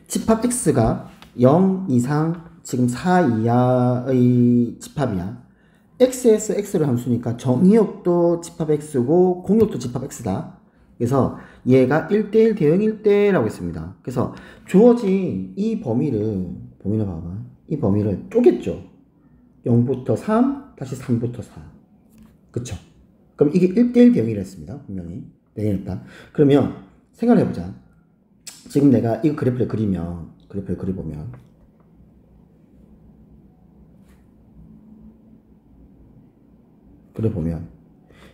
집합 x가 0 이상 지금 4 이하의 집합이야. x에서 x를 함수니까 정의역도 집합 x고 공역도 집합 x다. 그래서 얘가 1대1 대응 1대 라고 했습니다. 그래서 주어진 이 범위를 봐봐. 이 범위를 쪼갰죠. 0부터 3 다시 3부터 4. 그쵸? 그럼 이게 1대1 대응이라 했습니다. 분명히 대응했다. 그러면 생각을 해보자. 지금 내가 이 그래프를 그려보면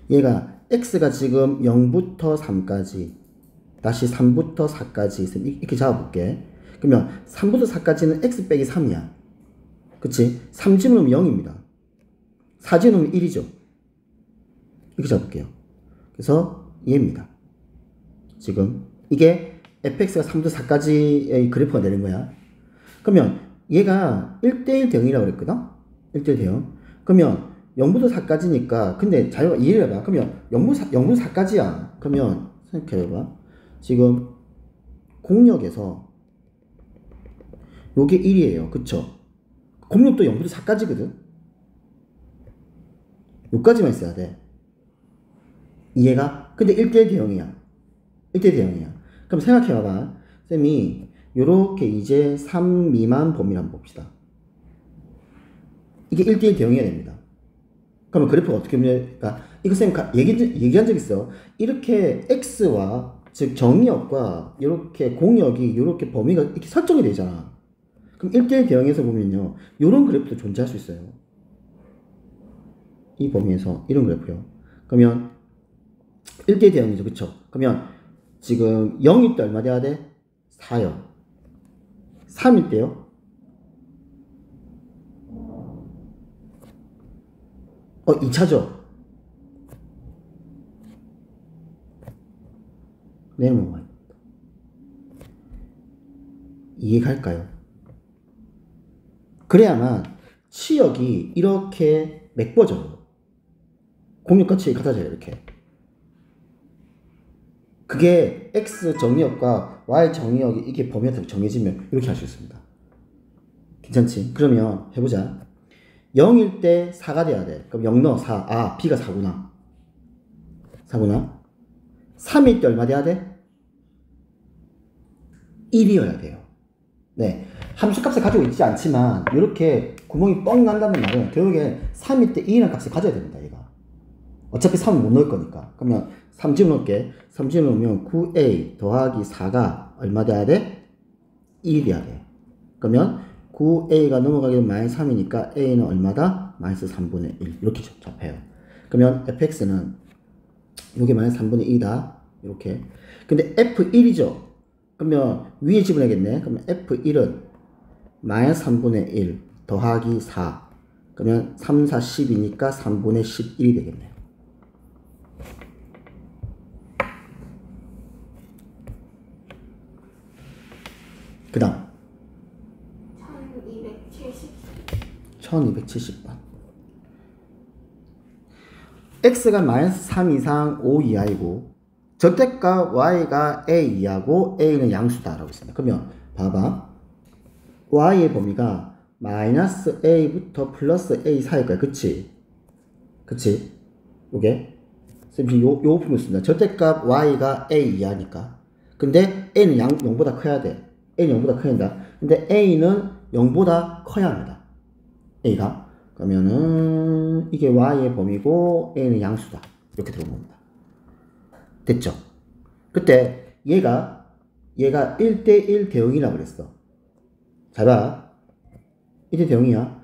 얘가 x가 지금 0부터 3까지 다시 3부터 4까지 이렇게 잡아볼게. 그러면 3부터 4까지는 x 빼기 3이야. 그치? 3 집어넣으면 0입니다. 4 집어넣으면 1이죠. 이렇게 잡을게요. 그래서 얘입니다. 지금 이게 fx가 3부터 4까지의 그래프가 되는 거야. 그러면 얘가 1대1 대응이라고 그랬거든? 1대1 대응. 그러면 0부터 4까지니까 근데 잘 이해를 해봐. 그러면 0부터 4까지야. 그러면 생각해봐. 지금 공역에서 요게 1이에요. 그쵸? 공역도 0부터 4까지거든? 요까지만 있어야 돼. 이해가? 근데 1대1 대응이야. 1대1 대응이야. 그럼 생각해봐봐. 쌤이 요렇게 이제 3 미만 범위를 한번 봅시다. 이게 1대1 대응해야 됩니다. 그러면 그래프가 어떻게 됩니까? 이거 쌤 얘기한 적 있어. 이렇게 x와 즉 정의역과 이렇게 공역이 이렇게 범위가 이렇게 설정이 되잖아. 그럼 1대1 대응에서 보면요, 이런 그래프도 존재할 수 있어요. 이 범위에서 이런 그래프요. 그러면 1대1 대응이죠. 그쵸? 그러면 지금 0일 때 얼마 돼야 돼? 4요. 3일 때요? 어, 2차죠. 네모만. 이해갈까요? 그래야만 치역이 이렇게 맺어져요. 공역같이 같아져요. 이렇게. 그게 x 정의역과 y 정의역이 이렇게 범위가 정해지면 이렇게 할 수 있습니다. 괜찮지? 그러면 해보자. 0일 때 4가 돼야 돼. 그럼 0 넣어 4. 아, b가 4구나. 3일 때 얼마 돼야 돼? 1이어야 돼요. 네. 함수값을 가지고 있지 않지만 이렇게 구멍이 뻥 난다는 말은 결국에 3일 때 2라는 값을 가져야 됩니다. 얘가. 어차피 3을 못 넣을 거니까. 그러면 3 집어넣을게. 3 집어넣으면 9a 더하기 4가 얼마 돼야 돼? 1이 돼야 돼. 그러면 9a가 넘어가게 되면 마이너스 3이니까 a는 얼마다? 마이너스 3분의 1. 이렇게 잡혀요. 그러면 fx는 이게 마이너스 3분의 2다. 이렇게. 근데 f1이죠. 그러면 위에 집어내겠네. 그러면 f1은 마이너스 3분의 1 더하기 4. 그러면 3, 4, 10이니까 3분의 11이 되겠네요. 그 다음 1270번. x가 마이너스 3 이상 5 이하이고 절대값 y가 a 이하고 a는 양수다라고 했습니다. 그러면 봐봐. y의 범위가 마이너스 a부터 플러스 a 사이일 거야. 그치? 요게 요 부분 씁니다. 절대값 y가 a 이하니까. 근데 a는 0보다 커야 돼. a는 0보다 커야 한다. 근데 a는 0보다 커야 합니다. a가. 그러면은 이게 y의 범위고 a는 양수다. 이렇게 들어봅니다. 됐죠? 그때 얘가 1대1 대응이라고 그랬어. 잘 봐. 1대 대응이야.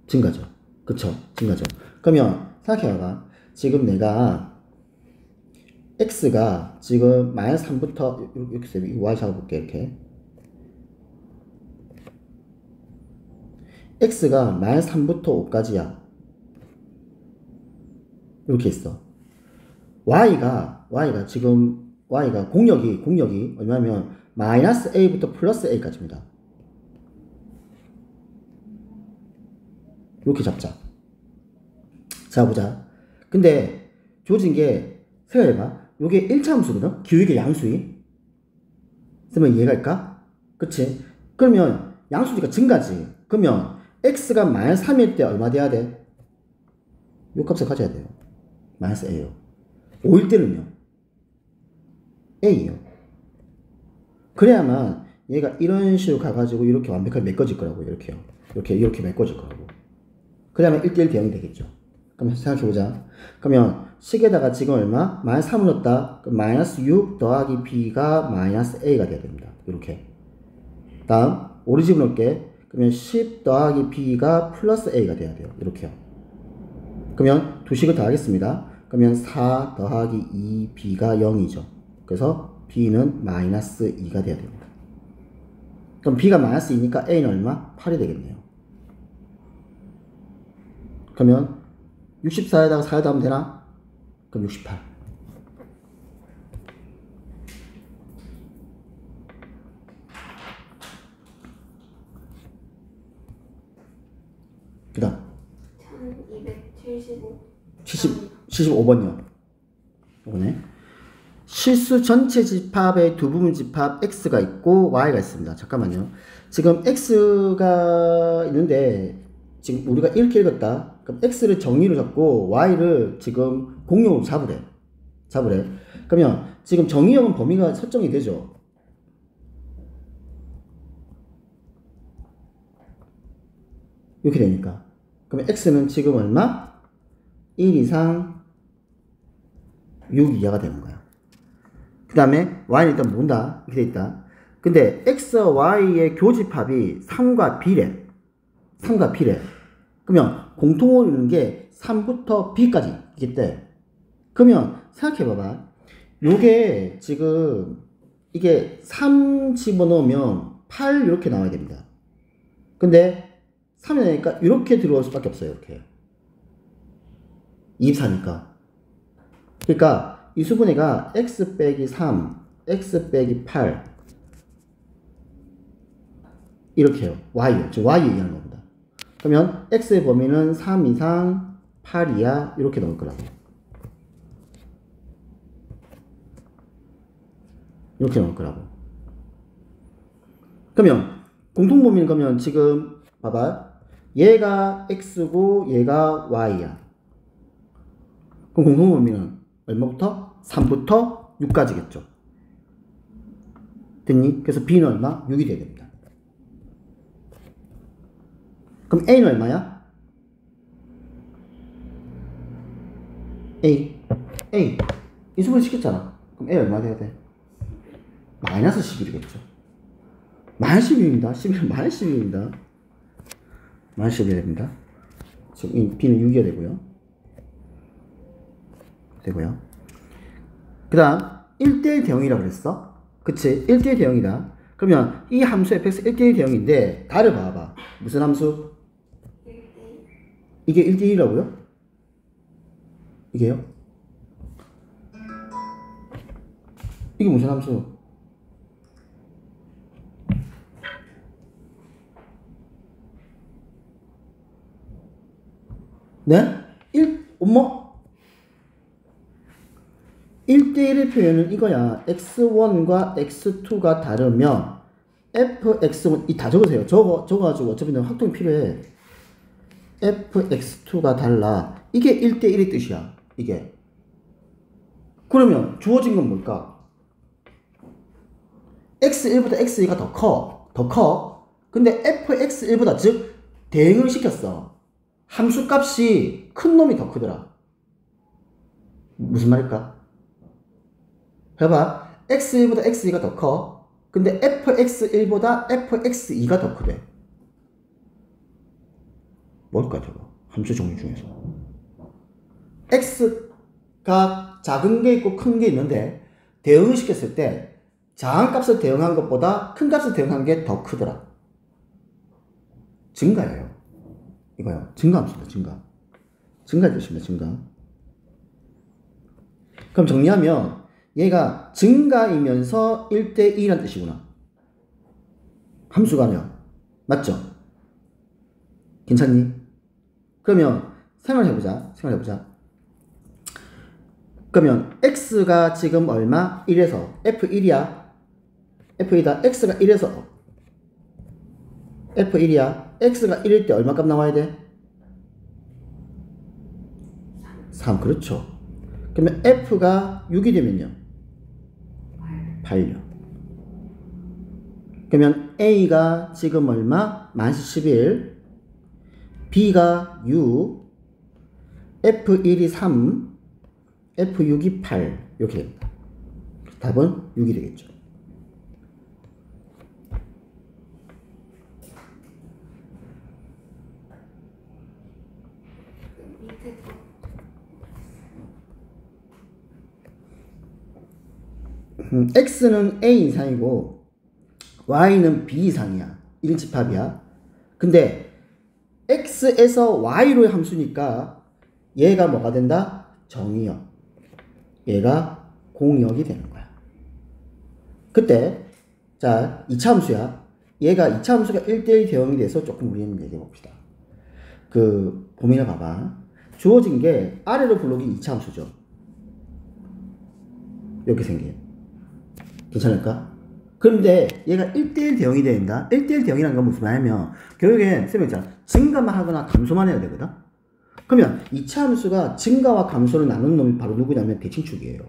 증가죠. 그쵸? 증가죠. 그러면 생각해봐봐. 지금 내가 x가 지금 마이너스 3부터 이렇게 y 잡아볼게. 이렇게 x가 마이너스 3부터 5까지야. 이렇게 있어. y가 지금 y가 공역이 얼마냐면 마이너스 a부터 플러스 a까지입니다. 이렇게 잡자. 자, 보자. 근데 주어진 게 생각해봐. 요게 1차 함수거든? 기울기 양수인. 그러면 이해갈까? 그치? 그러면 양수니까 증가지. 그러면 x가 마이너스 3일 때 얼마 돼야 돼? 요 값을 가져야 돼요. 마이너스 a요. 5일 때는요? a요. 그래야만 얘가 이런 식으로 가가지고 이렇게 완벽하게 메꿔질 거라고. 이렇게요. 이렇게 메꿔질 거라고. 그러면 1대1 대응이 되겠죠. 그럼 생각해보자. 그러면 식에다가 지금 얼마? 마이너스 3을 넣었다. 그럼 마이너스 6 더하기 b가 마이너스 a가 돼야 됩니다. 이렇게. 다음 오리 집어넣을게. 그러면 10 더하기 b가 플러스 a가 돼야 돼요. 이렇게요. 그러면 두 식을 더하겠습니다. 그러면 4 더하기 2b가 0이죠. 그래서 b는 마이너스 2가 돼야 됩니다. 그럼 b가 마이너스 2니까 a는 얼마? 8이 되겠네요. 그러면 64에다가 4에다 하면 되나? 그럼 68. 그 다음 75번이요. 이거네. 실수 전체 집합의 두 부분 집합 x가 있고 y가 있습니다. 잠깐만요. 지금 x가 있는데 지금 우리가 이렇게 읽었다. 그럼 x를 정의로 잡고 y를 지금 공용으로 잡으래. 그러면 지금 정의형은 범위가 설정이 되죠. 이렇게 되니까. 그러면 x는 지금 얼마? 1 이상 6 이하가 되는 거야. 그 다음에 y는 일단 모른다. 이렇게 돼 있다. 근데 x와 y의 교집합이 3과 b래. 3과 b래. 그러면 공통으로 있는 게 3부터 b까지 있겠대. 그러면 생각해봐봐. 요게 지금 이게 3 집어넣으면 8 이렇게 나와야 됩니다. 근데 3이 나니까 이렇게 들어올 수밖에 없어요. 이렇게 24니까. 그러니까 이 수분해가 x 빼기 3, x 빼기 8 이렇게요. y요. 즉 y 얘기하는 겁니다. 그러면 x의 범위는 3 이상 8 이하 이렇게 넣을 거라고. 이렇게 넣을 거라고. 그러면 공통범위는 그러면 지금 봐봐. 얘가 x고 얘가 y야. 그럼 공통범위는 얼마부터? 3부터 6까지겠죠. 됐니? 그래서 b는 얼마? 6이 돼야 됩니다. 그럼 a는 얼마야? a. 이 수분 시켰잖아. 그럼 a 얼마 돼야 돼? 마이너스 11이겠죠. 마이너스 11입니다. 11은 마이너스 11입니다. 마이너스 11이 됩니다. 지금 이 b는 6이어야 되고요. 그 다음 1대1 대응이라고 그랬어. 그치? 1대1 대응이다. 그러면 이 함수 fx 1대1 대응인데 다를 봐봐. 무슨 함수? 1대1. 이게 1대1이라고요? 이게요? 이게 무슨 함수? 네? 1대1의 표현은 이거야. x1과 x2가 다르면 fx1 이 다 적으세요. 적어가지고 어차피 확동이 필요해. fx2가 달라. 이게 1대1의 뜻이야. 이게. 그러면 주어진 건 뭘까? x1보다 x2가 더 커. 근데 fx1보다 즉 대응을 시켰어. 함수값이 큰 놈이 더 크더라. 무슨 말일까? 해봐. x1보다 x2가 더 커. 근데 fx1보다 fx2가 더 크대. 뭘까 저거? 함수 종류 중에서. x가 작은 게 있고 큰 게 있는데 대응을 시켰을 때 작은 값을 대응한 것보다 큰 값을 대응한 게 더 크더라. 증가예요. 이거요. 증가함수다. 증가의 뜻입니다. 증가. 그럼 정리하면 얘가 증가이면서 1대2라는 뜻이구나. 함수가요. 맞죠? 괜찮니? 그러면 생각해보자. 그러면 x가 지금 얼마? 1에서 f1이야. f1이다. x가 1에서 f1이야. x가 1일 때 얼마 값 나와야 돼? 3. 그렇죠. 그러면 f가 6이 되면요. 8요. 그러면 a가 지금 얼마? 만시 11, b가 6, f1이 3, f6이 8 이렇게 됩니다. 답은 6이 되겠죠. x는 a 이상이고 y는 b 이상이야. 1인 집합이야. 근데 x에서 y로의 함수니까 얘가 뭐가 된다? 정의역. 얘가 공역이 되는 거야. 그때 자 2차 함수야. 얘가 2차 함수가 1대1 대응이 돼서 조금 우리는 얘기해 봅시다. 그 범위를 봐봐. 주어진 게 아래로 블록이 2차 함수죠. 이렇게 생긴. 괜찮을까? 그런데 얘가 1대1 대응이 된다. 1대1 대응이라는 건 무슨 말이냐면 결국엔 쌤이 있잖아. 증가만 하거나 감소만 해야 되거든. 그러면 2차 함수가 증가와 감소를 나누는 놈이 바로 누구냐면 대칭축이에요.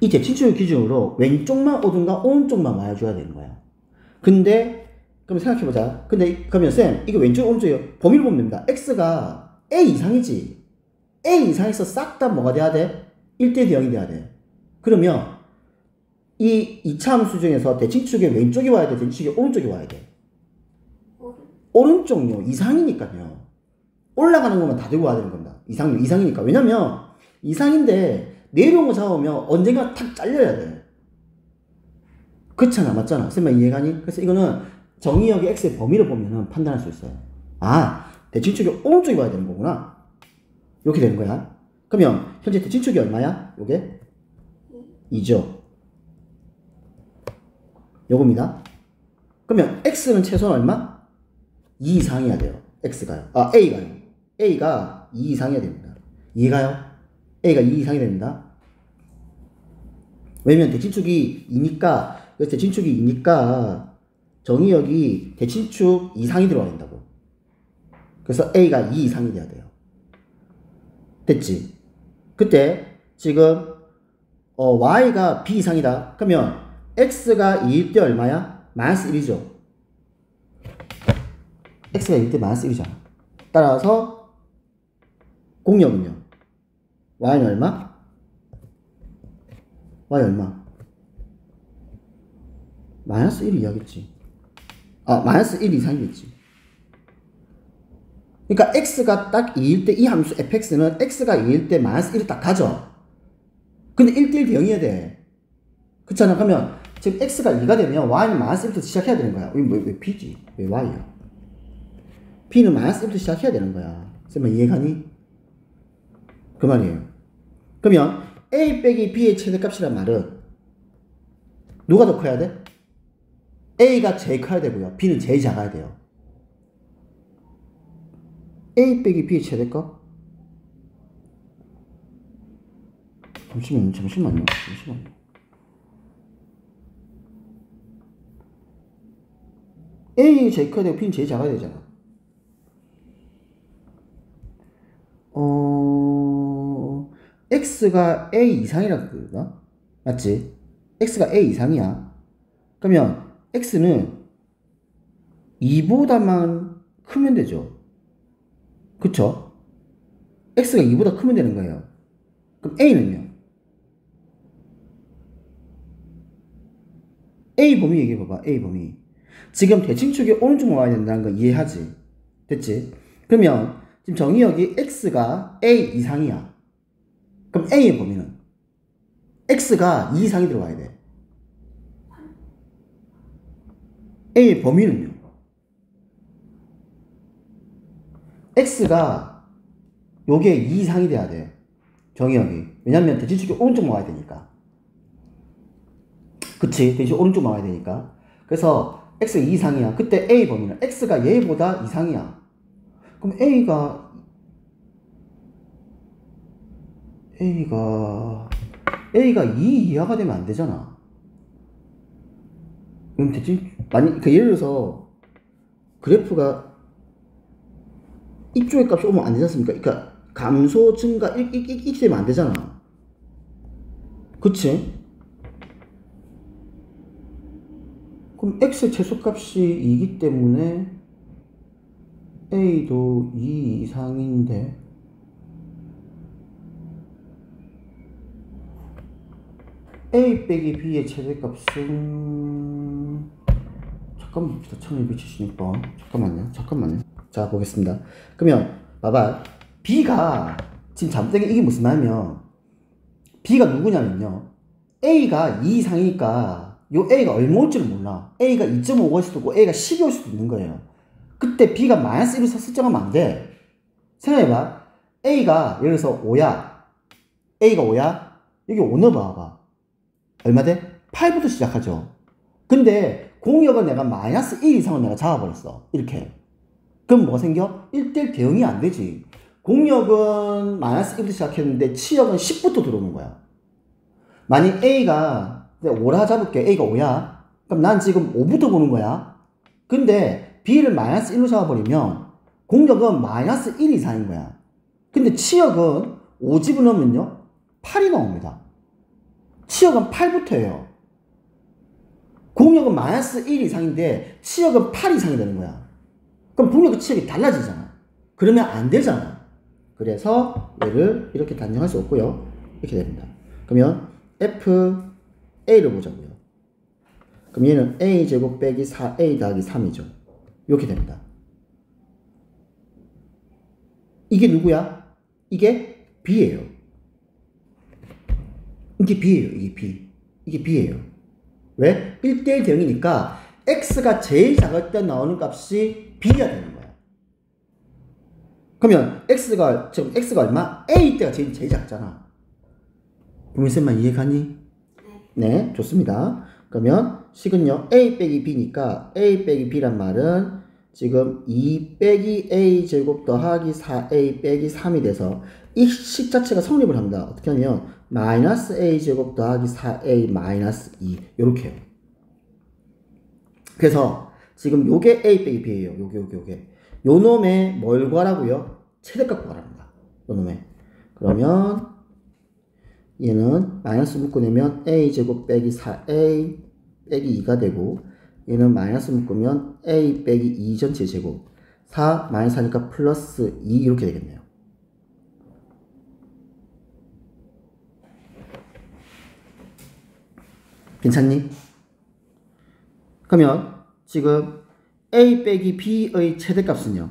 이 대칭축을 기준으로 왼쪽만 오든가 오른쪽만 와줘야 되는 거야. 근데 그럼 생각해보자. 근데 그러면 쌤 이거 왼쪽 오른쪽이요. 범위를 보면 됩니다. x가 a 이상이지. a 이상에서 싹 다 뭐가 돼야 돼? 1대 대응이 돼야 돼. 그러면 이 2차 함수 중에서 대칭축의 왼쪽이 와야 돼? 대칭축의 오른쪽이 와야 돼? 오른쪽요. 이상이니까요. 올라가는 것만 다 들고 와야 되는 겁니다. 이상이니까. 왜냐면 이상인데 내려온 거 잡으면 언젠가 탁 잘려야 돼. 그렇잖아. 맞잖아. 쌤만 이해가니? 그래서 이거는 정의역의 x의 범위를 보면은 판단할 수 있어요. 아, 대칭축이 오른쪽이 와야 되는 거구나. 이렇게 되는 거야. 그러면 현재 대칭축이 얼마야? 요게 2죠. 요겁니다. 그러면 x는 최소한 얼마? 2 이상이어야 돼요. x가요. 아, a가요. a가 2 이상이어야 됩니다. 이해가요? a가 2 이상이 됩니다. 왜냐면 대칭축이 2니까, 대칭축이 2니까 정의역이 대칭축 이상이 들어가야 된다고. 그래서 a가 2 이상이 돼야 돼요. 됐지? 그때 지금 y가 b 이상이다. 그러면 x가 2일 때 얼마야? 마이너스 1이죠. x가 2일 때 마이너스 1이잖아. 따라서 공역은요. y는 얼마? y 얼마? 마이너스 1 이하겠지. 아, 마이너스 1 이상이겠지. 그러니까 x가 딱 2일 때 이 함수 fx는 x가 2일 때 마이너스 1을 딱 가져. 근데 1대1 대응해야 돼. 그렇잖아. 그러면 지금 x가 2가 되면 y는 마이너스 1부터 시작해야 되는 거야. 왜 b지? 왜 y야? b는 마이너스 1부터 시작해야 되는 거야. 쌤아 이해가니? 그 말이에요. 그러면 a 빼기 b의 최대값이란 말은 누가 더 커야 돼? a가 제일 커야 되고요. b는 제일 작아야 돼요. a 빼기 b의 최대값? 잠시만요. A가 제일 커야 되고 B는 제일 작아야 되잖아. X가 A 이상이라고 그러나? 맞지? X가 A 이상이야. 그러면 X는 2보다만 크면 되죠. 그쵸? X가 2보다 크면 되는 거예요. 그럼 A는요? A 범위 얘기해봐봐. A 범위. 지금 대칭축이 오른쪽으로 와야 된다는 거 이해하지? 됐지? 그러면 지금 정의역이 x가 a 이상이야. 그럼 a의 범위는 x가 2 이상이 들어가야 돼. a의 범위는요. x가 요게 2 이상이 돼야 돼. 정의역이. 왜냐면 대칭축이 오른쪽으로 와야 되니까. 그치? 대신 오른쪽으로 와야 되니까. 그래서 x가 2 이상이야. 그때 a 범위는 x가 얘보다 이상이야. 그럼 A가 2 이하가 되면 안 되잖아. 그럼 대충 예를 들어서 그래프가 이쪽의 값이 오면 안 되지 않습니까? 그러니까 감소 증가 이렇게 되면 안 되잖아. 그치? 그럼 x의 최소값이 2이기 때문에 a도 2 이상인데 a 빼기 b의 최대값은 잠깐만 봅시다. 1276번 잠깐만요. 자 보겠습니다. 그러면 봐봐. b가 지금 잘못된 게 이게 무슨 말이냐면 b가 누구냐면요 a가 2 이상이니까 요 a가 얼마 올지를 몰라. a가 2.5올 수도 있고 a가 10이 올 수도 있는 거예요. 그때 b가 마이너스 1을 설정하면 안 돼. 생각해봐. a가 예를 들어서 5야. a가 5야. 여기 5 넣어봐봐. 얼마 돼? 8부터 시작하죠. 근데 공역은 내가 마이너스 1 이상을 내가 잡아버렸어. 이렇게. 그럼 뭐가 생겨? 1대1 대응이 안 되지. 공역은 마이너스 1부터 시작했는데 치역은 10부터 들어오는 거야. 만약 A가 5라 잡을게. A가 5야. 그럼 난 지금 5부터 보는 거야. 근데 B를 마이너스 1로 잡아버리면 공역은 마이너스 1 이상인 거야. 근데 치역은 5 집어넣으면요 8이 나옵니다. 치역은 8부터예요. 공역은 마이너스 1 이상인데 치역은 8 이상이 되는 거야. 그럼 공역의 치역이 달라지잖아. 그러면 안 되잖아. 그래서 얘를 이렇게 단정할 수 없고요. 이렇게 됩니다. 그러면 FA를 보자고요. 그럼 얘는 A제곱 빼기 4A 더하기 3이죠. 이렇게 됩니다. 이게 누구야? 이게 B예요. 이게 B예요. 이게 B예요. 왜? 1대1 대응이니까 X가 제일 작을 때 나오는 값이 B가 되는 거야. 그러면 지금 X가 얼마? A 때가 제일 작잖아. 부모님만 이해가니? 네, 좋습니다. 그러면 식은요, A 빼기 B니까 A 빼기 B란 말은 지금 2 빼기 A 제곱 더하기 4A 빼기 3이 돼서 이 식 자체가 성립을 합니다. 어떻게 하면 마이너스 A 제곱 더하기 4A 마이너스 2 요렇게 해요. 그래서 지금 요게 A 빼기 B예요. 요게 요 놈의 뭘 구하라고요? 최대값 구하랍니다. 요 놈의. 그러면 얘는 마이너스 묶어내면 A 제곱 빼기 4A 빼기 2가 되고 얘는 마이너스 묶으면 A 빼기 2 전체 제곱 4 마이너스 하니까 플러스 2 이렇게 되겠네요. 괜찮니? 그러면 지금 A 빼기 B의 최대값은요.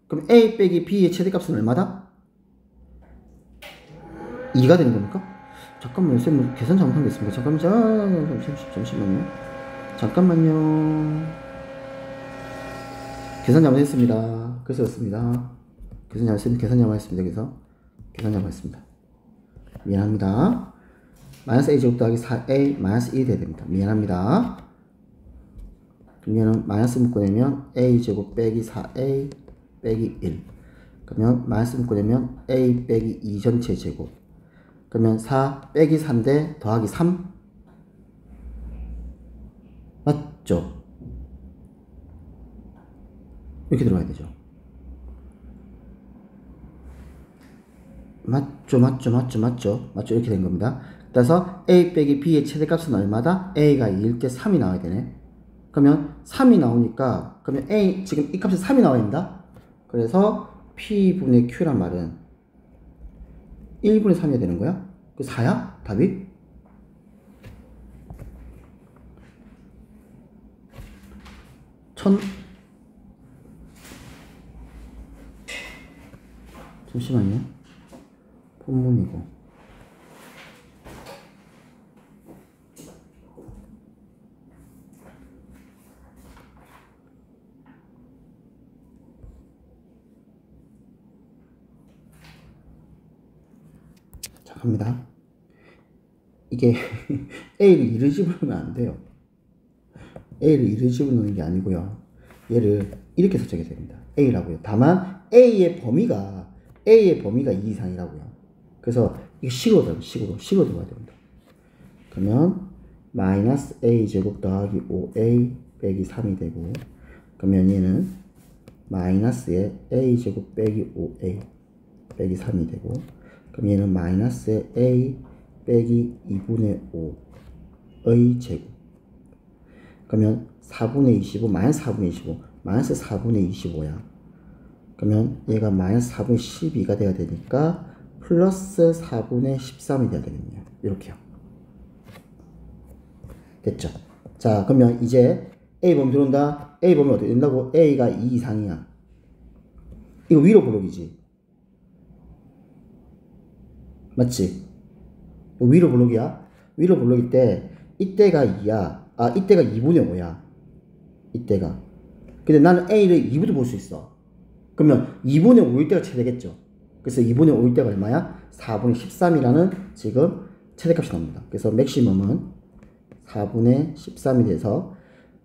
그럼 A 빼기 B의 최대값은 얼마다? 2가 되는 겁니까? 잠깐만요. 쌤 계산 잘못한 게 있습니다. 잠깐만요. 계산 잘못했습니다. 그래서 그렇습니다. 계산 잘못했습니다. 그래서 계산 잘못했습니다. 미안합니다. 마이너스 A 제곱 더하기 4A 마이너스 1이 돼야 됩니다. 미안합니다. 그러면 마이너스 묶어내면 A 제곱 빼기 4A 빼기 1. 그러면 마이너스 묶어내면 A 빼기 2 전체 제곱. 그러면 4 빼기 3대 더하기 3 맞죠? 이렇게 들어가야 되죠. 맞죠? 이렇게 된 겁니다. 그래서 A 빼기 B의 최대값은 얼마다? A가 2일 때 3이 나와야 되네. 그러면 3이 나오니까 그러면 A 지금 이 값이 3이 나와야 된다. 그래서 P분의 Q란 말은 1분의 3이어야 되는 거야? 그 4야? 답이? 잠시만요. 본문이고. 갑니다. 이게 A를 2를 집어넣으면 안 돼요. A를 2를 집어넣는 게 아니고요. 얘를 이렇게 설정이 됩니다. A라고요. 다만 A의 범위가 2 이상이라고요. 그래서 이게 식으로 되면 식으로 들어가야 됩니다. 그러면 마이너스 a제곱 더하기 5a 빼기 3이 되고, 그러면 얘는 마이너스에 a제곱 빼기 5a 빼기 3이 되고, 그럼 얘는 마이너스에 a 빼기 2분의 5의 제곱. 그러면 4분의 25 마이너스 4분의 25 마이너스 4분의 25야. 그러면 얘가 마이너스 4분의 12가 돼야 되니까 플러스 4분의 13이 돼야 되겠네요. 이렇게요. 됐죠? 자, 그러면 이제 A 범위 들어온다. A 범위 어떻게 된다고? A가 2 이상이야. 이거 위로 블록이지. 맞지? 위로 블록이야. 위로 블록일 때 이때가 2야. 아, 이때가 2분의 5야. 이때가. 근데 나는 A를 2부터 볼 수 있어. 그러면 2분의 5일 때가 최대겠죠. 그래서 2분의 5일 때가 얼마야? 4분의 13이라는 지금 최대값이 나옵니다. 그래서 맥시멈은 4분의 13이 돼서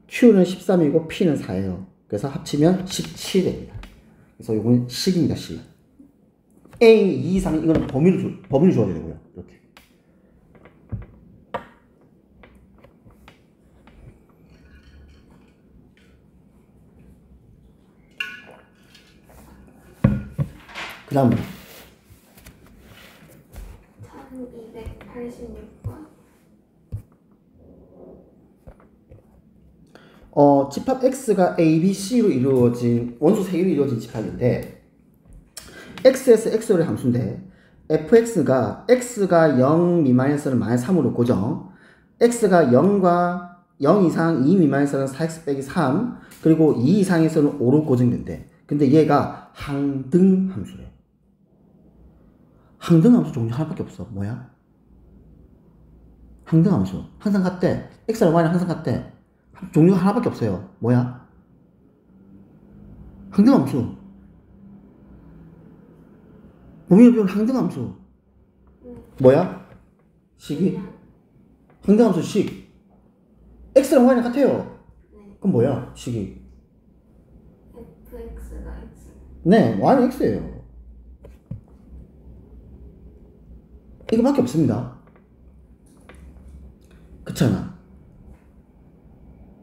Q는 13이고 P는 4예요. 그래서 합치면 17이 됩니다. 그래서 이건 식입니다. 식. A 2 이상 이거는 범위를 줘야 되고요. 이렇게. 그 다음으로 1286번. 집합 X가 A, B, C로 이루어진 원소 3개로 이루어진 집합인데 X에서 X의 함수인데 fx가 X가 0 미만에서는 마이너스 3으로 고정, X가 0과 0 이상 2 미만에서는 4x 빼기 3, 그리고 2 이상에서는 5로 고정된대. 근데 얘가 항등 함수래. 항등 함수 종류 하나밖에 없어. 뭐야? 항등 함수. 항상 같대. X랑 Y는 항상 같대. 종류가 하나밖에 없어요. 뭐야? 항등 함수. 범위를 배운 항등 함수. 뭐야? 식이? 항등 함수 식. X랑 Y는 같아요. 그럼 뭐야? 식이? fx가 x. 네, Y는 X예요. 이거밖에 없습니다. 그렇잖아.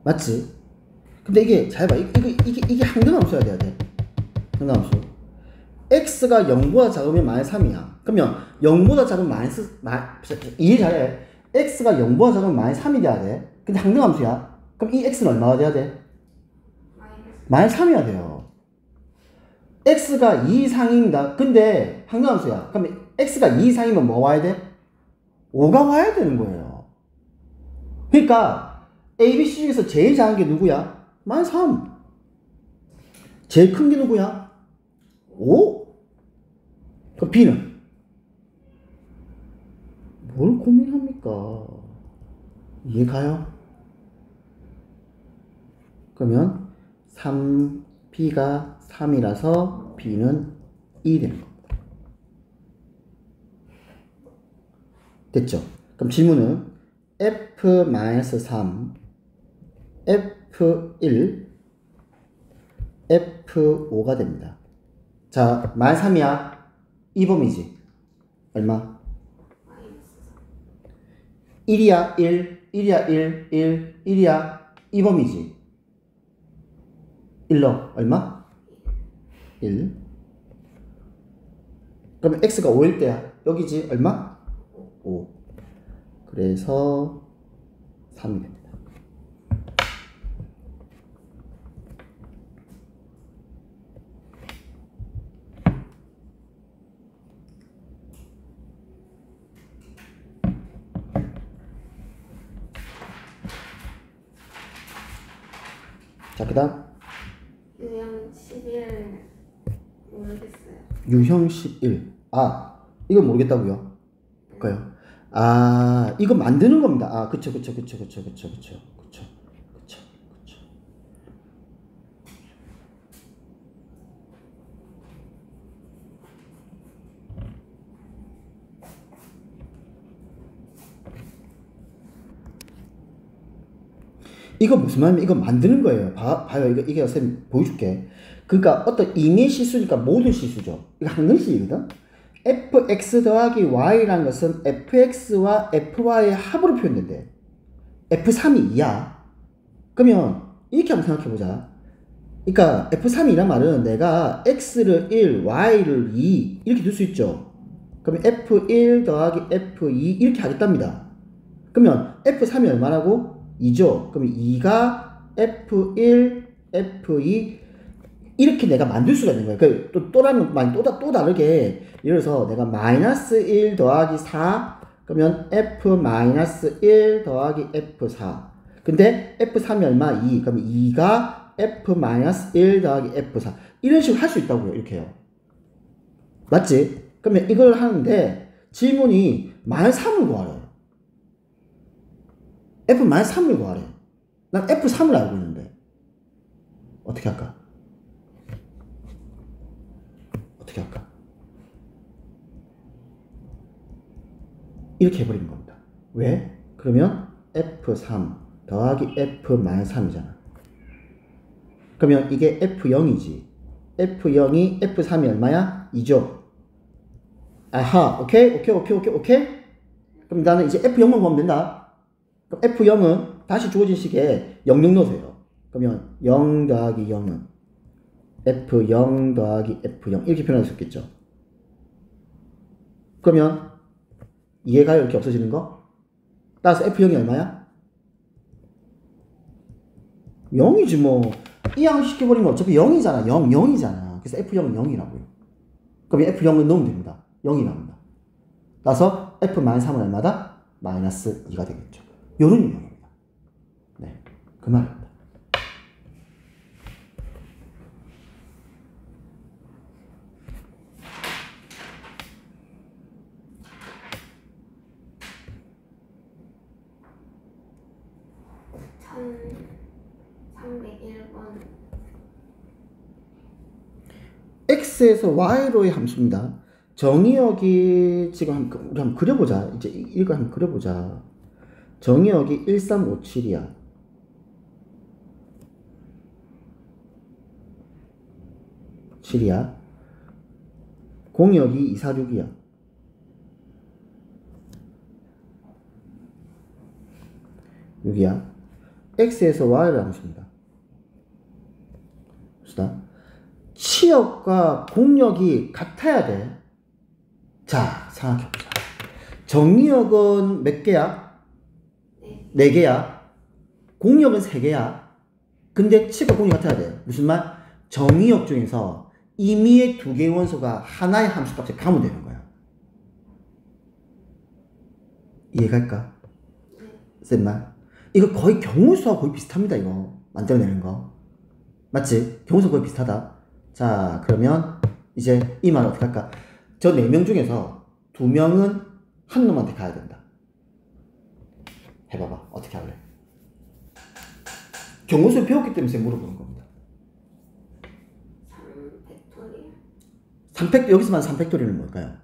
맞지? 근데 이게 잘 봐. 이게 항등함수여야 돼야 돼. 항등함수. X가 0보다 작으면 마이너스 3이야. 그러면 0보다 작으면 마이너스 이해 잘해. X가 0보다 작으면 마이너스 3이 돼야 돼. 근데 항등함수야. 그럼 이 X는 얼마가 돼야 돼? 마이너스 3이어야 돼요. X가 2 이상입니다. 근데 항등함수야. 그럼 X가 2 이상이면 뭐 와야 돼? 5가 와야 되는 거예요. 그러니까 A, B, C 중에서 제일 작은 게 누구야? 마이너스 3. 제일 큰 게 누구야? 5. 그럼 B는? 뭘 고민합니까? 이해 가요? 그러면 3B가 3이라서 B는 2 되는 겁니다. 됐죠? 그럼 질문은 F-3, F1, F5가 됩니다. 자, 마이너스 3이야. 이 범위지. 얼마? 1이야 1, 1이야 1, 1, 1이야 이 범위지. 1로 얼마? 1. 그러면 X가 5일 때야. 여기지 얼마? 5. 그래서 3이 됩니다. 자, 그 다음 유형 11 모르겠어요. 유형 11. 아, 이거 모르겠다고요? 볼까요? 아, 이거 만드는 겁니다. 아, 그쵸. 이거 무슨 말이면 이거 만드는 거예요. 봐요. 이게 선생님 보여줄게. 그러니까 어떤 임의 실수니까 모든 실수죠. 이거 항등식이거든. fx 더하기 y라는 것은 fx와 fy의 합으로 표현된대. f3이 2야. 그러면 이렇게 한번 생각해보자. 그러니까 f3이란 말은 내가 x를 1, y를 2 이렇게 둘 수 있죠. 그러면 f1 더하기 f2 이렇게 하겠답니다. 그러면 f3이 얼마라고? 2죠. 그러면 2가 f1, f2 이렇게 내가 만들 수가 있는 거예요. 그러니까 또라면 또 다르게 예를 들어서 내가 마이너스 1 더하기 4 그러면 f-1 더하기 f4 근데 f3이 얼마? 2 그러면 2가 f-1 더하기 f4 이런 식으로 할 수 있다고요. 이렇게요. 맞지? 그러면 이걸 하는데 질문이 -3을 구하래요. f-3을 구하래요. 난 f3을 알고 있는데 어떻게 할까? 어떻게 할까? 이렇게 해버리는 겁니다. 왜? 그러면 f3 더하기 f-3이잖아. 그러면 이게 f0이지. f0이 f3이 얼마야? 2죠. 아하, 오케이? 그럼 나는 이제 f0만 보면 된다. 그럼 f0은 다시 주어진 식에 00 넣으세요. 그러면 0 더하기 0은 f0 더하기 f0 이렇게 표현할 수 있겠죠. 그러면 이해가요? 이렇게 없어지는 거? 따라서 f0이 얼마야? 0이지 뭐. 이항 시켜버리면 어차피 0이잖아. 0이잖아. 그래서 f0은 0이라고요. 그럼 f0을 넣으면 됩니다. 0이 나옵니다. 따라서 f-3은 얼마다? -2가 되겠죠. 요런 유형입니다. 네, 그 말입니다. x에서 y로의 함수입니다. 정의역이 지금 우리 한번 그려보자. 이제 이거 한번 그려보자. 정의역이 1357이야. 공역이 246이야. 여기야. x에서 y를 함수입니다. 봅시다. 치역과 공역이 같아야 돼. 자, 생각해보자. 정의역은 몇 개야? 4개야. 공역은 3개야. 근데 치역과 공역이 같아야 돼. 무슨 말? 정의역 중에서 임의의 2개의 원소가 하나의 함수값에 가면 되는 거야. 이해갈까? 센 말? 이거 거의 경우수하고 거의 비슷합니다. 이거 만들어내는 거 맞지? 경우수 거의 비슷하다. 자, 그러면 이제 이 말 어떻게 할까? 저 4명 중에서 2명은 한 놈한테 가야 된다. 해봐봐. 어떻게 할래? 경우수 배웠기 때문에 물어보는 겁니다. 3팩토리얼. 여기서만 3팩토리얼은 뭘까요?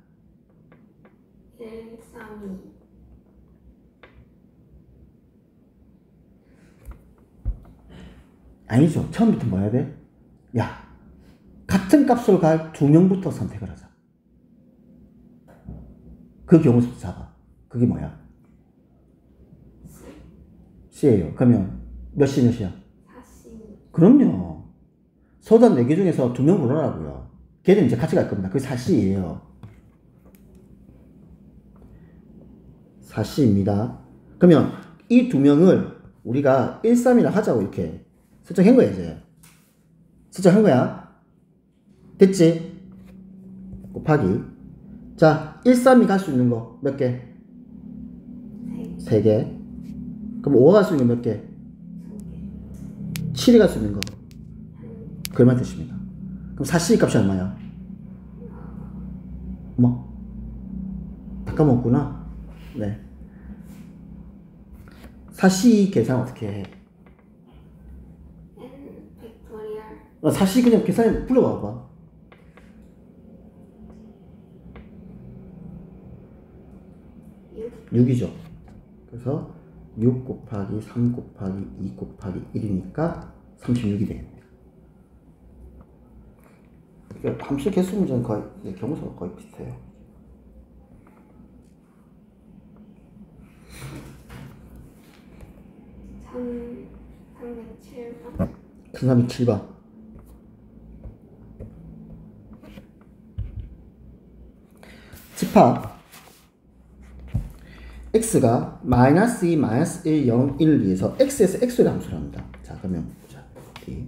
1, 3, 2. 아니죠. 처음부터 뭐 해야 돼? 야, 같은 값으로 갈 2명부터 선택을 하자. 그 경우수부터 잡아. 그게 뭐야? C예요. 그러면 몇 C 몇이야? 4C. 그럼요. 서단 4개 중에서 2명 고르라고요. 걔는 이제 같이 갈 겁니다. 그게 4C예요. 4C입니다. 그러면 이 2명을 우리가 1, 3이라 하자고 이렇게 설정한 거야, 이제. 설정한 거야. 됐지? 곱하기. 자, 1, 3이 갈 수 있는 거 몇 개? 3개. 그럼 5가 갈 수 있는 거 몇 개? 7이 갈 수 있는 거. 그만 뜻입니다. 그럼 4C 값이 얼마야? 뭐? 다 까먹었구나. 네. 4C 계산 어떻게 해? 팩토리얼. 4C 그냥 계산해 불러봐봐. 6이죠. 그래서 6 곱하기 3 곱하기 2 곱하기 1이니까 36이 되겠네요. 그러니까 함수 개수 문제는 거의 경우수가 거의 비슷해요. 1307번. 1307번. 집합 x가 마이너스 2, 마이너스 1, 0, 1, 2에서 x에서 x를 함수를 합니다. 자, 그러면 보자. 이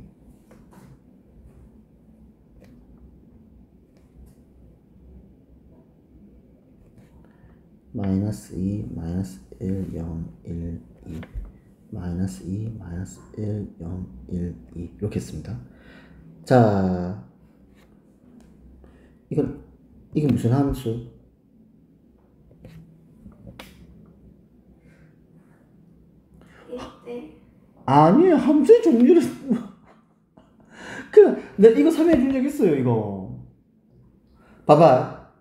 마이너스 2, 마이너스 1, 0, 1, 2 마이너스 2, 마이너스 1, 0, 1, 2 이렇게 했습니다. 자, 이게 무슨 함수? 아니에요. 함수의 종류를 내가 이거 설명해 준 적 있어요. 이거 봐봐.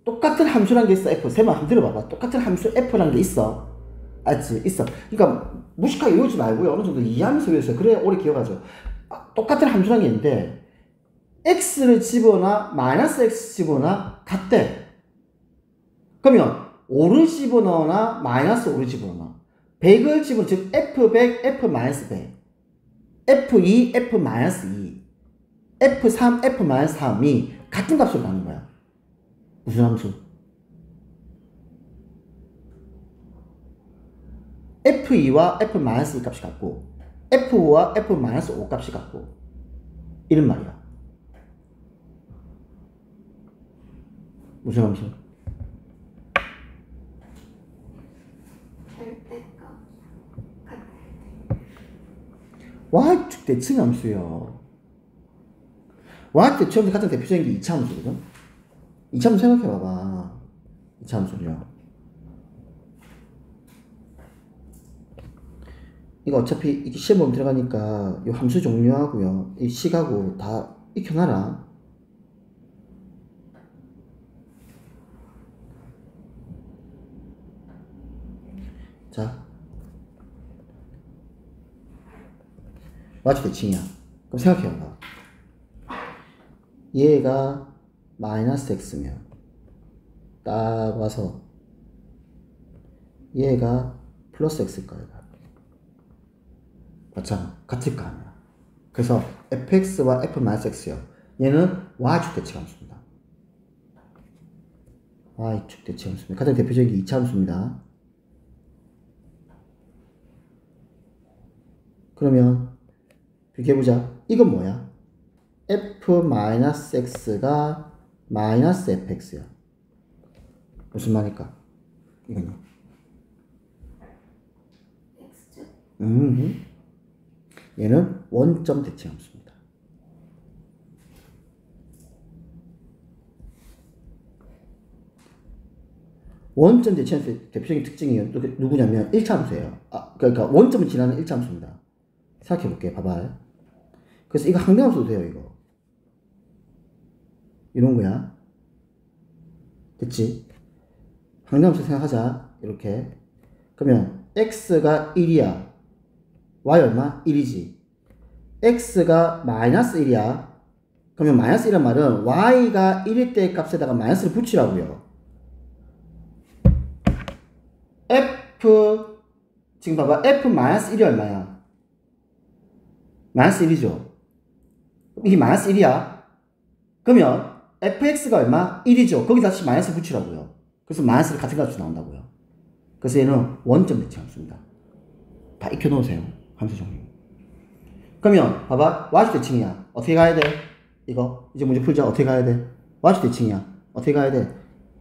똑같은 함수란 게 있어. F 세번 한번 들어봐봐. 똑같은 함수 F란 게 있어. 알지? 있어. 그러니까 무식하게 외우지 말고요. 어느 정도 이해하면서 외우세요. 그래야 오래 기억하죠. 똑같은 함수란 게 있는데 x를 집어넣어 마이너스 x 집어넣어 같대. 그러면 5를 집어넣거나 마이너스 5를 집어넣어 100을 집어넣어. 즉 f100, f-100 f2, f-2 f3, f-3이 같은 값으로 나는 거야. 무슨 함수? f2와 f-2 값이 같고 f5와 f-5 값이 같고 이런 말이야. 무슨 함수? Y축 대칭 함수요. Y축 대칭 함수 가장 대표적인 게 2차 함수거든. 2차 함수 생각해봐봐. 2차 함수요. 이거 어차피 이렇게 시험 보면 들어가니까 이 함수 종류하고요, 이 식하고 다 익혀놔라. 자, Y축 대칭이야. 그럼 생각해봐. 얘가 마이너스 x면 딱 와서 얘가 플러스 x일 거야. 맞잖아. 같을 거 아니야. 그래서 fx와 f-x요. 얘는 y축 대칭 함수입니다. y축 대칭 함수입니다. 가장 대표적인 게 2차 함수입니다. 그러면 비교해보자. 이건 뭐야? f-x가 마이너스 fx야. 무슨 말일까? 이건요. 얘는 원점 대칭 함수입니다. 원점 대칭 함수의 대표적인 특징이 누구냐면 1차 함수예요. 그러니까 원점을 지나는 1차 함수입니다. 생각해볼게. 봐봐. 그래서 이거 항등함수도 돼요. 이거 이런 거야. 됐지? 항등함수 생각하자. 이렇게. 그러면 x가 1이야. y 얼마? 1이지. x가 마이너스 1이야. 그러면 마이너스 1이란 말은 y가 1일 때 값에다가 마이너스를 붙이라고요. f 지금 봐봐. f 마이너스 1이 얼마야? 마이너스 1이죠. 이게 마이너스 1이야. 그러면 fx가 얼마? 1이죠. 거기 다시 마이너스 붙이라고요. 그래서 마이너스를 같은 값으로 나온다고요. 그래서 얘는 원점 대칭 함수입니다. 다 익혀 놓으세요. 함수 종류. 그러면 봐봐. y축 대칭이야. 어떻게 가야 돼? 이거 이제 문제 풀자. 어떻게 가야 돼? y축 대칭이야. 어떻게 가야 돼?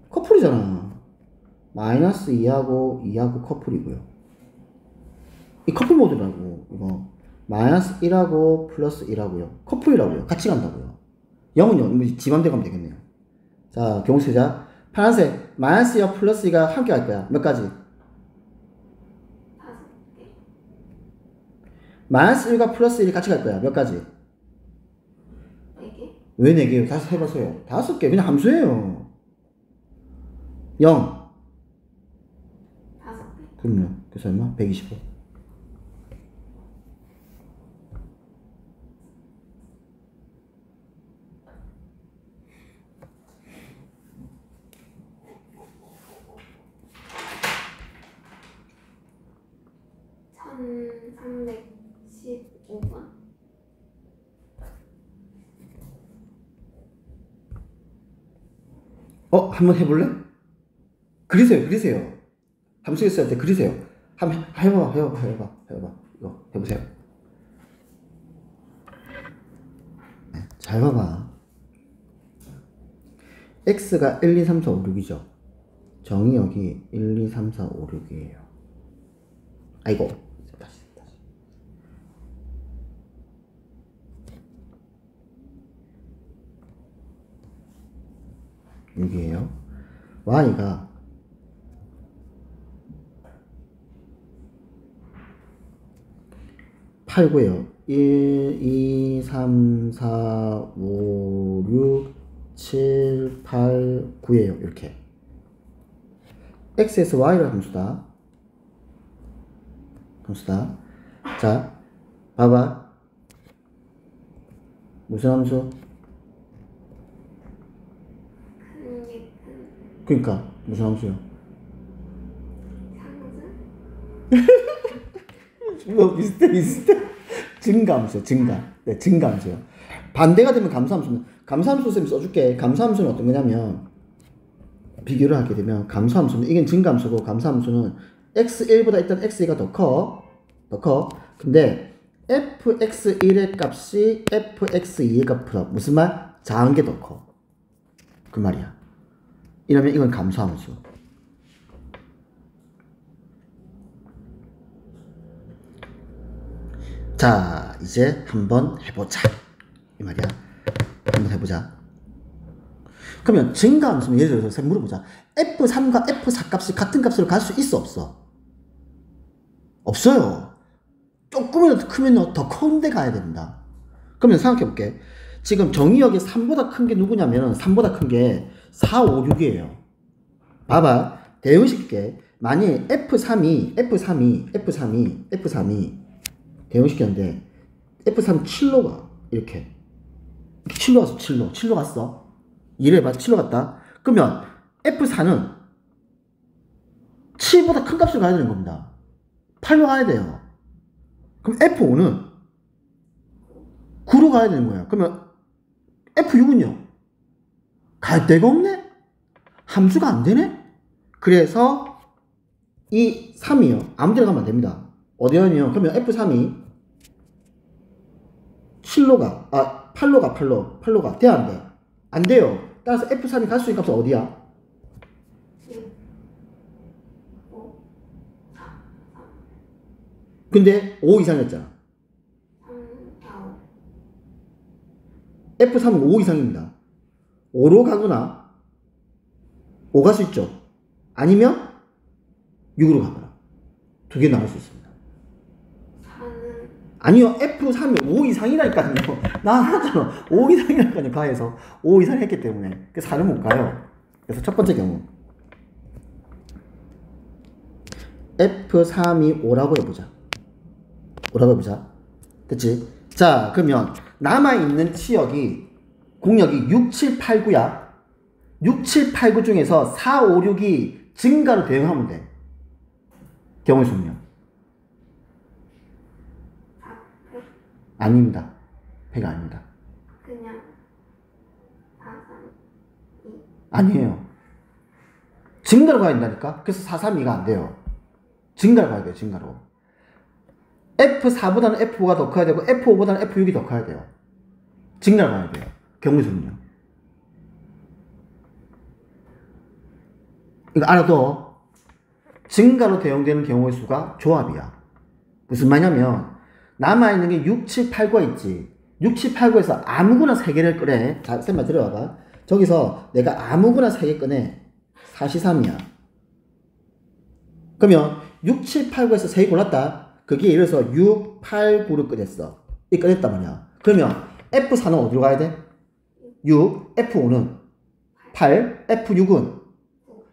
커플이잖아. 마이너스 2하고 2하고 커플이고요. 이 커플 모드라고. 이거 마이너스 1하고 플러스 1하고요. 커플이라고요. 같이 간다고요. 0은요. 지 맘대로 가면 되겠네요. 자, 경우세자. 파란색. 마이너스 2와 플러스 2가 함께 갈 거야. 몇 가지? 마이너스 1과 플러스 1이 같이 갈 거야. 몇 가지? 4개? 왜 4개요? 다시 해보세요. 5개. 그냥 함수예요. 0. 5개. 그럼요. 그래서 얼마? 125. 한번 해볼래? 그리세요. 함수 쓸 때 그리세요. 한번 해봐. 이거 해보세요. 네, 잘 봐봐. x가 1, 2, 3, 4, 5, 6이죠. 정의역이 1, 2, 3, 4, 5, 6이에요. 아이고, 다시. 6이에요. y가 8, 9에요. 1, 2, 3, 4, 5, 6, 7, 8, 9에요. 이렇게. x에서 y가 함수다. 자, 봐봐. 무슨 함수? 그러니까 무슨 함수요? 비슷해. 증가함수요. 네, 증가함수요. 반대가 되면 감소함수는, 감소함수 쌤 써줄게. 감소함수는 어떤 거냐면, 비교를 하게 되면, 감소함수는, 이게 증가함수고, 감소함수는 x1보다 일단 x2가 더 커. 근데 fx1의 값이 fx2의 값보다 무슨 말? 작은 게 더 커. 그 말이야. 이러면 이건 감소함수. 자, 이제 한번 해보자. 이 말이야. 한번 해보자. 그러면 증가함수는 예를 들어서 물어보자. F3과 F4 값이 같은 값으로 갈 수 있어, 없어? 없어요. 조금이라도 크면 더 큰 데 가야 됩니다. 그러면 생각해볼게. 지금 정의역이 3보다 큰 게 누구냐면 3보다 큰 게 4, 5, 6이에요. 봐봐. 대응시킬게. 만약에 F3이 대응시켰는데 F3 7로 가. 이렇게 7로 갔어. 7로 갔어. 이래봐. 7로 갔다. 그러면 F4는 7보다 큰 값을 가야 되는 겁니다. 8로 가야 돼요. 그럼 F5는 9로 가야 되는 거야. 그러면 F6은요? 갈 데가 없네? 함수가 안 되네? 그래서 이 3이요. 아무 데나 가면 안 됩니다. 어디 가면 그러면 F3이 7로 가. 8로 가. 돼, 안 돼? 안 돼요. 따라서 F3이 갈 수 있는 값은 어디야? 5, 4, 3. 근데 5 이상이었잖아. 3, 4, 5. F3은 5 이상입니다. 5로 가거나 5 갈 수 있죠. 아니면 6으로 가거나 두 개 나올 수 있습니다. 4는 아니요. F3이 5 이상이라니까요. 나 하잖아. 5 이상이라니까요. 가에서 5 이상 했기 때문에. 그래서 4는 못 가요. 그래서 첫 번째 경우 F3이 5라고 해보자. 그치? 자, 그러면 남아있는 치역이 공역이 6, 7, 8, 9야. 6, 7, 8, 9 중에서 4, 5, 6이 증가로 대응하면 돼. 경우의 수는요? 4, 100. 아닙니다. 100 아닙니다. 그냥 4, 3, 2. 아니에요. 증가로 가야 된다니까? 그래서 4, 3, 2가 안 돼요. 증가로 가야 돼요. 증가로. F4보다는 F5가 더 커야 되고 F5보다는 F6이 더 커야 돼요. 증가로 가야 돼요. 경우의 수는요? 이거 알아도 증가로 대응되는 경우의 수가 조합이야. 무슨 말이냐면 남아있는 게 6, 7, 8, 9가 있지. 6, 7, 8, 9에서 아무거나 3개를 꺼내. 자, 쌤말 들어봐봐. 저기서 내가 아무거나 3개 꺼내. 4시3이야. 그러면 6, 7, 8, 9에서 3개 골랐다. 그게 예를 들어서 6, 8, 9를 꺼냈어. 이 꺼냈단 말이야. 그러면 F4는 어디로 가야 돼? 6, F5는 8, F6은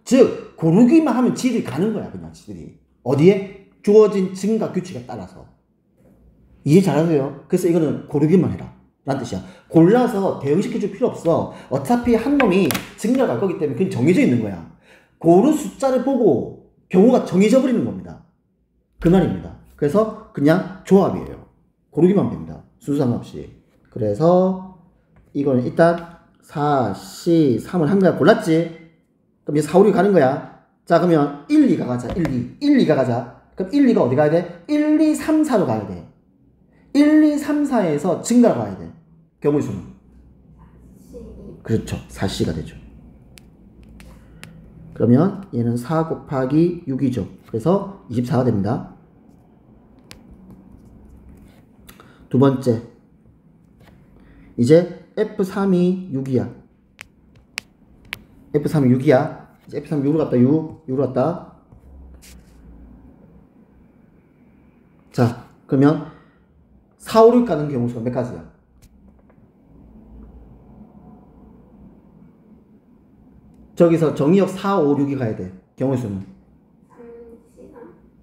즉 고르기만 하면 지들이 가는 거야. 그냥 지들이 어디에? 주어진 증가 규칙에 따라서. 이해 잘하세요? 그래서 이거는 고르기만 해라 라는 뜻이야. 골라서 대응시켜줄 필요 없어. 어차피 한 놈이 증가 갈 거기 때문에 그건 정해져 있는 거야. 고르 숫자를 보고 경우가 정해져 버리는 겁니다. 그 말입니다. 그래서 그냥 조합이에요. 고르기만 됩니다. 순수 상관없이. 그래서 이거는 일단 4, C, 3을 한 개가 골랐지. 그럼 이제 4, 5, 6이 가는 거야. 자, 그러면 1, 2가 가자. 1, 2가 가자. 그럼 1, 2가 어디 가야 돼? 1, 2, 3, 4로 가야 돼. 1, 2, 3, 4에서 증가로 가야 돼. 경우의 수는. 12. 그렇죠. 4C가 되죠. 그러면 얘는 4 곱하기 6이죠. 그래서 24가 됩니다. 두 번째. 이제 F3이 6이야. F3이 6이야. 이제 F3이 6으로 갔다. 6으로 갔다. 자, 그러면 4, 5, 6 가는 경우 수가 몇 가지야? 저기서 정의역 4, 5, 6이 가야 돼. 경우의 수는.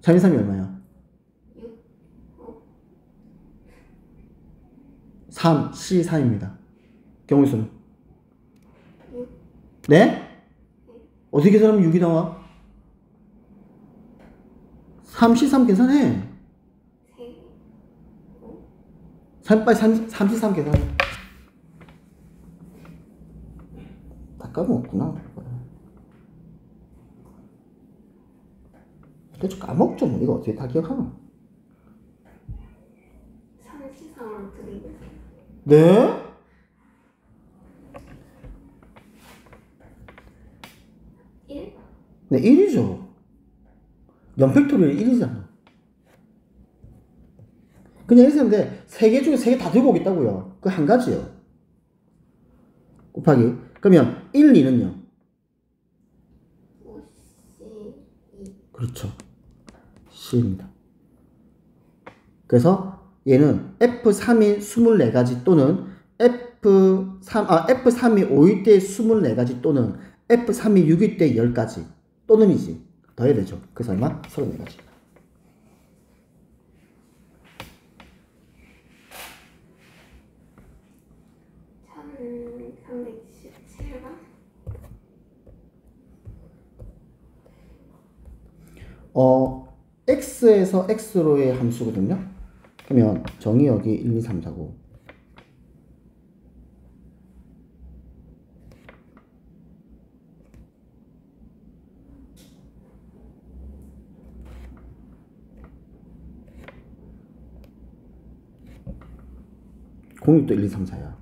3시간 3, 2, 3이 얼마야? 6. 5. 3, C3입니다. 경우의 수는. 6. 네? 어떻게 계산하면 6이 나와? 3, C3 계산해. 3. 5. 3, 빨리 3, C3 계산해. 다 까먹었구나. 대충 까먹죠 뭐. 이거 어떻게 다 기억하나? 3시상으로 드리겠습니다. 네? 네, 1이죠. 연팩토리얼 1이잖아. 그냥 이렇게 하면 돼. 3개 중에 3개 다 들고 오겠다고요. 그 한 가지요. 곱하기. 그러면 1, 2는요? 5C2. 그렇죠. C입니다. 그래서 얘는 F3이 24가지 또는 F3이 5일 때 24가지 또는 F3이 6일 때 10가지 또는이지. 더 해야 되죠. 그래서 얼마? 34가지. X에서 X로의 함수거든요. 그러면 정의역이 1, 2, 3, 4, 5. 공육도 1, 2, 3, 4야.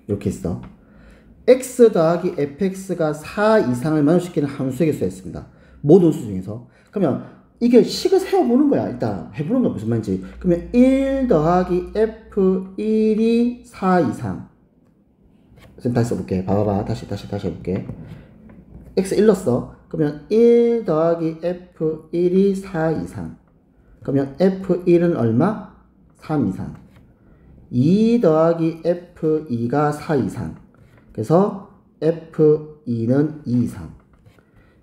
이렇게 했어. x 더하기 fx가 4 이상을 만족시키는 함수의 개수가 있습니다. 모든 수 중에서. 그러면 이게 식을 세워보는 거야. 일단 해보는 거 무슨 말인지. 그러면 1 더하기 f1이 4 이상. 지금 다시 써볼게. 봐봐봐. 다시 해볼게. x 1 넣었어. 그러면 1 더하기 f1이 4 이상. 그러면 f1은 얼마? 3 이상. 2 더하기 f2가 4 이상. 그래서 f2는 2 이상.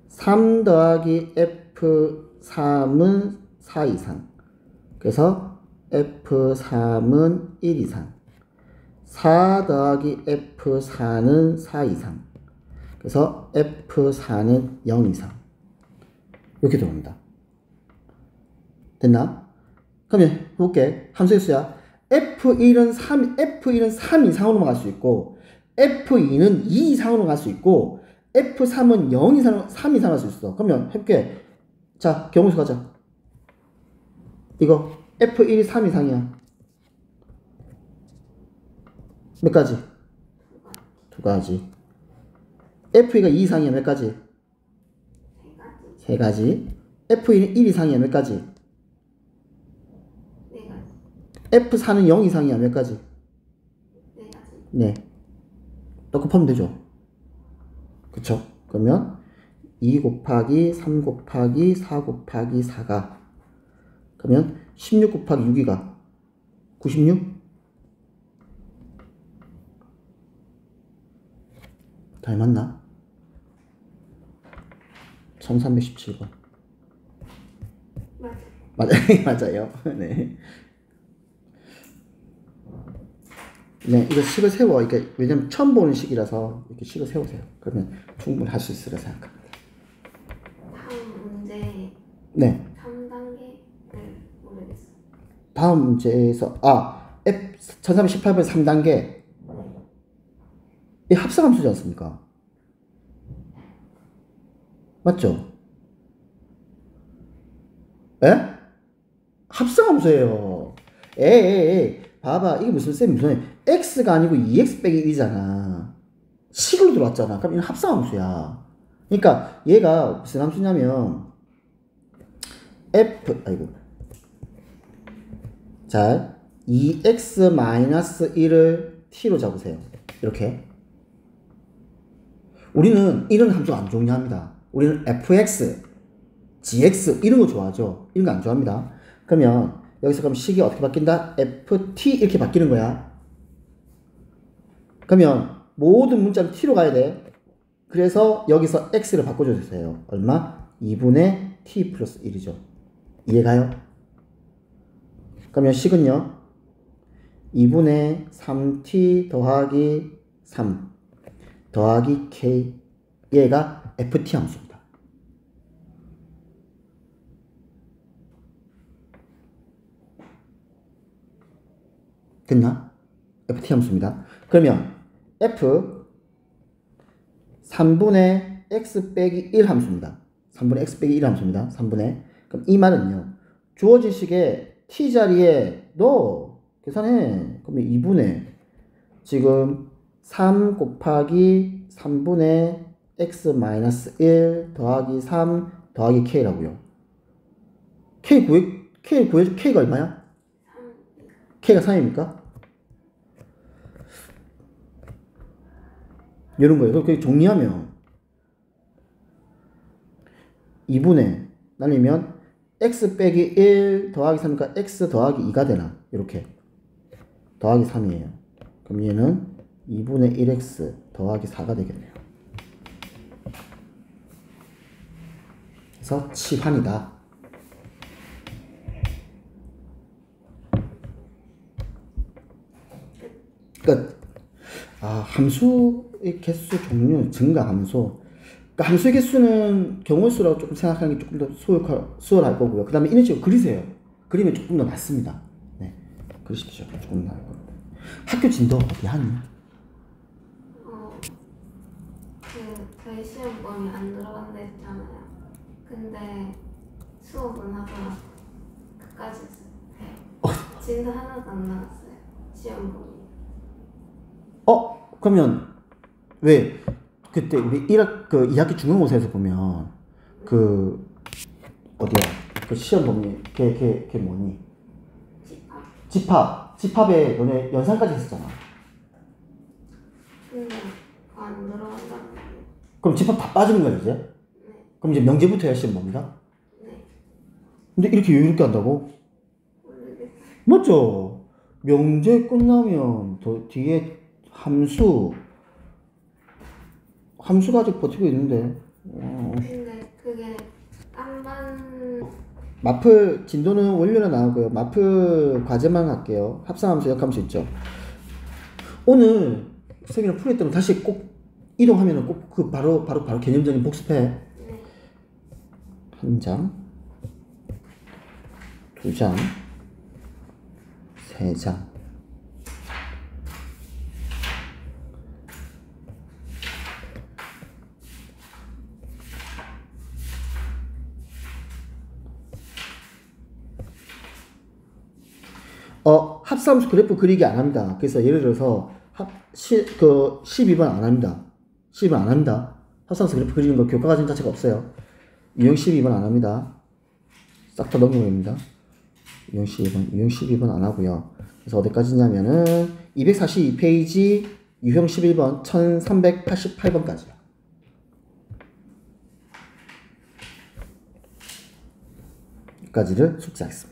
3 더하기 f3은 4 이상. 그래서 f3은 1 이상. 4 더하기 f4는 4 이상. 그래서 f4는 0 이상. 이렇게 들어옵니다. 됐나? 그러면 해볼게. 함수의 수야. F1은 3 이상으로 갈 수 있고, F2는 2 이상으로 갈 수 있고, F3은 0 이상, 3 이상 갈 수 있어. 그러면 해볼게. 자, 경우수 가자. 이거, F1이 3 이상이야. 몇 가지? 두 가지. F2가 2 이상이야. 몇 가지? 세 가지. F1은 1 이상이야. 몇 가지? F4는 0 이상이야. 몇 가지? 네. 또 곱하면 되죠. 그쵸? 그러면 2 곱하기 3 곱하기 4 곱하기 4가 그러면 16 곱하기 6이가 96? 닮았나? 1317번. 맞아요. 네. 네, 이거 식을 세워. 이게 왜냐면 처음 보는 식이라서 이렇게 식을 세우세요. 그러면 충분히 할 수 있으리라 생각합니다. 다음 문제. 네. 3단계를 모르겠어. 다음 문제에서 F 1318번 3단계 이 합성함수지 않습니까? 맞죠? 에? 합성함수예요. 에에에 봐봐 이게 무슨 x가 아니고 2x 빼기 1이잖아. 식으로 들어왔잖아. 그럼 이건 합성함수야. 그러니까 얘가 무슨 함수냐면 자 2x-1을 t로 잡으세요. 이렇게 우리는 이런 함수 안 좋아합니다. 우리는 fx, gx 이런 거 좋아하죠. 이런 거 안 좋아합니다. 그러면 여기서 그럼 식이 어떻게 바뀐다? ft 이렇게 바뀌는 거야. 그러면 모든 문자는 t로 가야 돼. 그래서 여기서 x를 바꿔줘 주세요. 얼마? 2분의 t 플러스 1이죠. 이해가요? 그러면 식은요 2분의 3t 더하기 3 더하기 k 얘가 ft 함수입니다. 됐나? ft 함수입니다. 그러면 f 3분의 x 빼기 1 함수입니다. 3분의 x 빼기 1 함수입니다. 3분의 그럼 이 말은요 주어진 식에 t 자리에 넣어 계산해. 그러면 2분의 지금 3 곱하기 3분의 x 마이너스 1 더하기 3 더하기 k라고요. k가 얼마야? k가 3입니까? 이런 거예요. 그렇게 정리하면 2분의 나누면 x 빼기 1 더하기 3이니까 x 더하기 2가 되나? 이렇게 더하기 3이에요. 그럼 얘는 2분의 1x 더하기 4가 되겠네요. 그래서 치환이다. 끝. 함수의 개수 종류 증가 함수. 그러니까 함수의 개수는 경우의 수라고 조금 생각하는 게 조금 더 수월할 거고요. 그 다음에 이런 식으로 그리세요. 그리면 조금 더 낫습니다. 네, 그러십시오. 조금 더 나을 겁니다. 학교 진도 어디 하니? 저희 시험범위 안 들어간다 했잖아요. 근데 수업은 하더라고. 그까지 해요. 진도 하나도 안 나왔어요. 시험범위. 그러면 왜 그때 우리 2학기 중간고사에서 보면 어디야 그 시험 범위 걔 뭐니? 집합에 너네 연산까지 했었잖아. 근데 안 들어간다는 거예요. 그럼 집합 다 빠지는 거야 이제? 네. 그럼 이제 명제부터 해야 시험 봅니다. 네. 근데 이렇게 여유롭게 한다고? 모르겠어요. 맞죠? 명제 끝나면 더 뒤에 함수 가지고 버티고 있는데. 근데 그게 딴반 마플 진도는 원료는 나오고요. 마플 과제만 할게요. 합성함수, 역함수 있죠. 오늘 세미나 풀이했다면 다시 꼭 이동하면은 꼭 그 바로 개념적인 복습해. 네. 1장, 2장, 3장. 합성함수 그래프 그리기 안 합니다. 그래서 예를 들어서 12번 안 합니다. 12번 안 합니다. 합성함수 그래프 그리는 거 교과 과정 자체가 없어요. 유형 12번 안 합니다. 싹 다 넘겨봅니다. 유형 12번 안 하고요. 그래서 어디까지냐면은 242페이지 유형 11번 1388번까지요. 여기까지를 숙지하겠습니다.